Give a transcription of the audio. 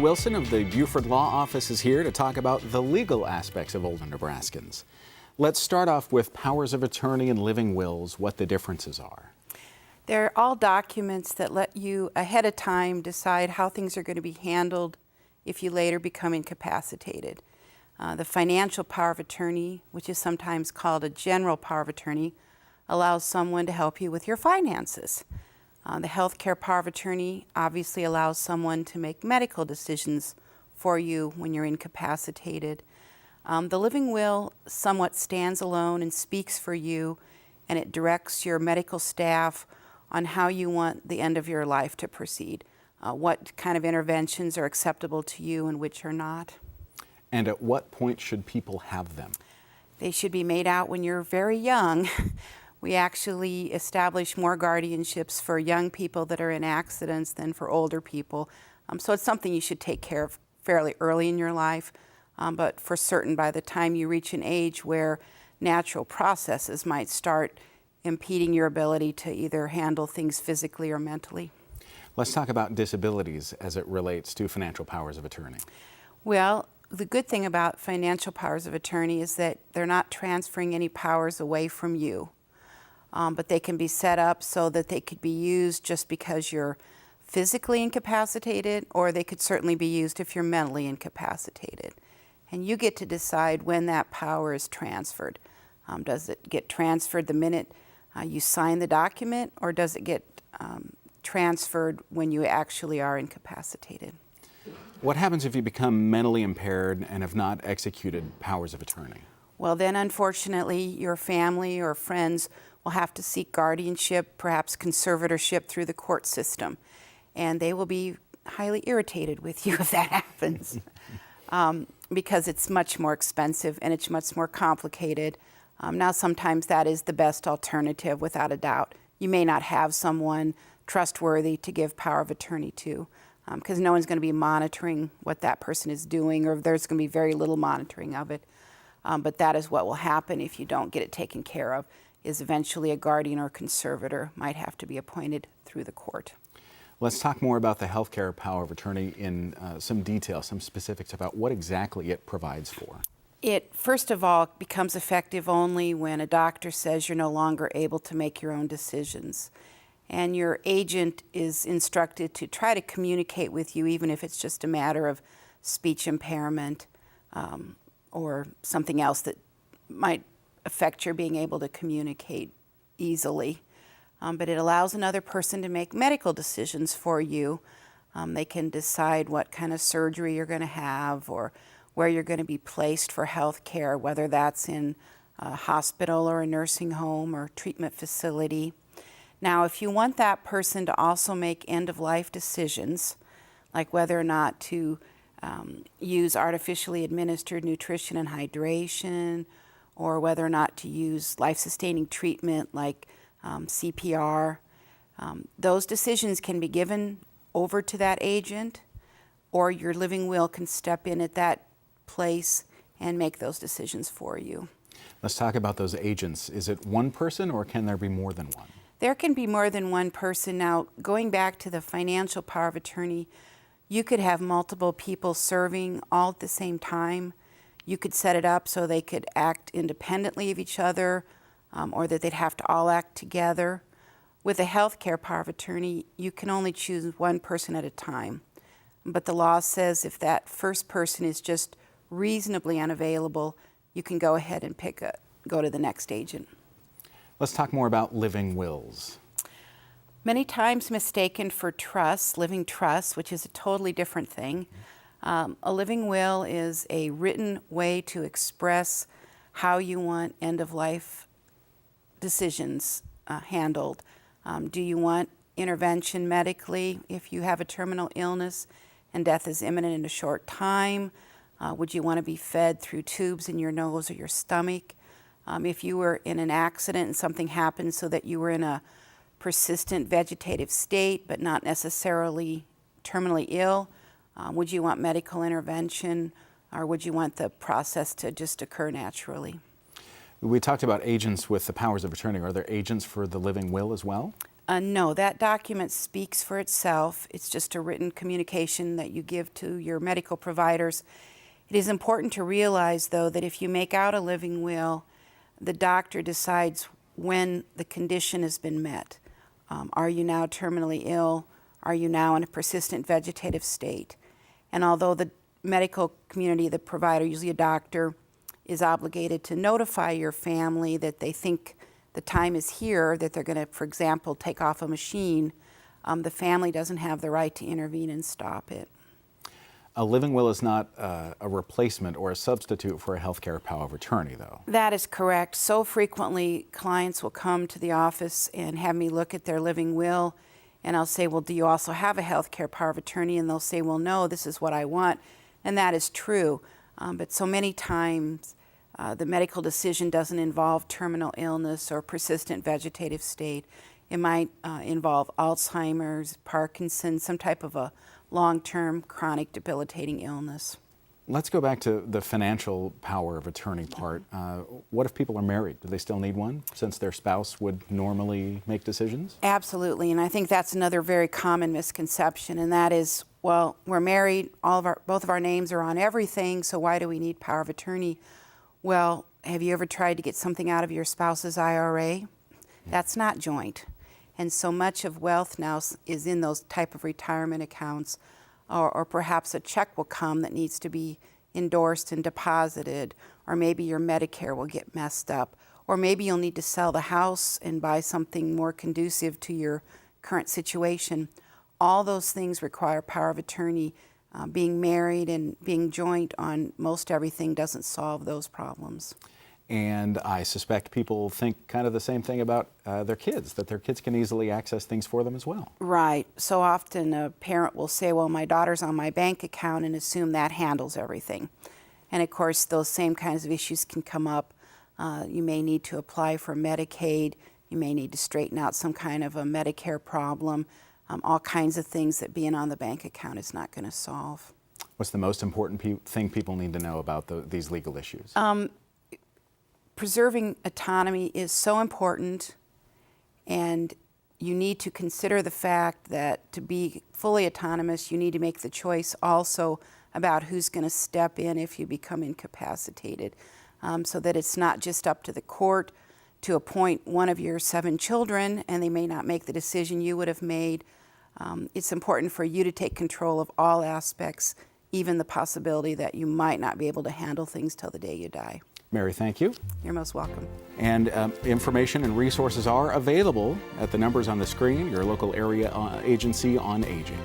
Wilson of the Buford Law Office is here to talk about the legal aspects of older Nebraskans. Let's start off with powers of attorney and living wills, what the differences are. They're all documents that let you ahead of time decide how things are going to be handled if you later become incapacitated. The financial power of attorney, which is sometimes called a general power of attorney, allows someone to help you with your finances. The healthcare power of attorney obviously allows someone to make medical decisions for you when you're incapacitated. The living will somewhat stands alone and speaks for you, and it directs your medical staff on how you want the end of your life to proceed, what kind of interventions are acceptable to you and which are not. And at what point should people have them? They should be made out when you're very young. We actually establish more guardianships for young people that are in accidents than for older people. So it's something you should take care of fairly early in your life, but for certain by the time you reach an age where natural processes might start impeding your ability to either handle things physically or mentally. Let's talk about disabilities as it relates to financial powers of attorney. Well, the good thing about financial powers of attorney is that they're not transferring any powers away from you. But they can be set up so that they could be used just because you're physically incapacitated, or they could certainly be used if you're mentally incapacitated. And you get to decide when that power is transferred. Does it get transferred the minute you sign the document, or does it get transferred when you actually are incapacitated? What happens if you become mentally impaired and have not executed powers of attorney? Well, then unfortunately your family or friends will have to seek guardianship, perhaps conservatorship through the court system. And they will be highly irritated with you if that happens because it's much more expensive and it's much more complicated. Now sometimes that is the best alternative without a doubt. You may not have someone trustworthy to give power of attorney to because no one's going to be monitoring what that person is doing, or there's going to be very little monitoring of it. But that is what will happen if you don't get it taken care of, is eventually a guardian or conservator might have to be appointed through the court. Let's talk more about the healthcare power of attorney in some detail, some specifics about what exactly it provides for. It, first of all, becomes effective only when a doctor says you're no longer able to make your own decisions. And your agent is instructed to try to communicate with you, even if it's just a matter of speech impairment or something else that might affect your being able to communicate easily. But it allows another person to make medical decisions for you. They can decide what kind of surgery you're going to have or where you're going to be placed for health care, whether that's in a hospital or a nursing home or treatment facility. Now, if you want that person to also make end-of-life decisions, like whether or not to use artificially administered nutrition and hydration, or whether or not to use life-sustaining treatment like CPR, those decisions can be given over to that agent, or your living will can step in at that place and make those decisions for you. Let's talk about those agents. Is it one person, or can there be more than one? There can be more than one person. Now, going back to the financial power of attorney, you could have multiple people serving all at the same time. You could set it up so they could act independently of each other, or that they'd have to all act together. With a healthcare power of attorney, you can only choose one person at a time. But the law says if that first person is just reasonably unavailable, you can go ahead and go to the next agent. Let's talk more about living wills. Many times mistaken for trusts, living trusts, which is a totally different thing. A living will is a written way to express how you want end-of-life decisions handled. Do you want intervention medically if you have a terminal illness and death is imminent in a short time? Would you want to be fed through tubes in your nose or your stomach? If you were in an accident and something happened so that you were in a persistent vegetative state but not necessarily terminally ill, would you want medical intervention, or would you want the process to just occur naturally? We talked about agents with the powers of attorney. Are there agents for the living will as well? No, that document speaks for itself. It's just a written communication that you give to your medical providers. It is important to realize, though, that if you make out a living will, the doctor decides when the condition has been met. Are you now terminally ill? Are you now in a persistent vegetative state? And although the medical community, the provider, usually a doctor, is obligated to notify your family that they think the time is here, that they're going to, for example, take off a machine, the family doesn't have the right to intervene and stop it. A living will is not a replacement or a substitute for a healthcare power of attorney, though. That is correct. So frequently, clients will come to the office and have me look at their living will, and I'll say, well, do you also have a healthcare power of attorney? And they'll say, well, no, this is what I want. And that is true. But so many times, the medical decision doesn't involve terminal illness or persistent vegetative state. It might involve Alzheimer's, Parkinson's, some type of a long-term chronic debilitating illness. Let's go back to the financial power of attorney part. What if people are married? Do they still need one since their spouse would normally make decisions? Absolutely, and I think that's another very common misconception, and that is, well, we're married, both of our names are on everything, so why do we need power of attorney? Well, have you ever tried to get something out of your spouse's IRA? That's not joint. And so much of wealth now is in those type of retirement accounts, or perhaps a check will come that needs to be endorsed and deposited, or maybe your Medicare will get messed up, or maybe you'll need to sell the house and buy something more conducive to your current situation. All those things require power of attorney. Being married and being joint on most everything doesn't solve those problems. And I suspect people think kind of the same thing about their kids, that their kids can easily access things for them as well. Right. So often a parent will say, well, my daughter's on my bank account, and assume that handles everything. And of course, those same kinds of issues can come up. You may need to apply for Medicaid. You may need to straighten out some kind of a Medicare problem. All kinds of things that being on the bank account is not going to solve. What's the most important thing people need to know about these legal issues? Preserving autonomy is so important, and you need to consider the fact that to be fully autonomous, you need to make the choice also about who's going to step in if you become incapacitated, so that it's not just up to the court to appoint one of your 7 children, and they may not make the decision you would have made. It's important for you to take control of all aspects, even the possibility that you might not be able to handle things till the day you die. Mary, thank you. You're most welcome. And information and resources are available at the numbers on the screen, your local area agency on aging.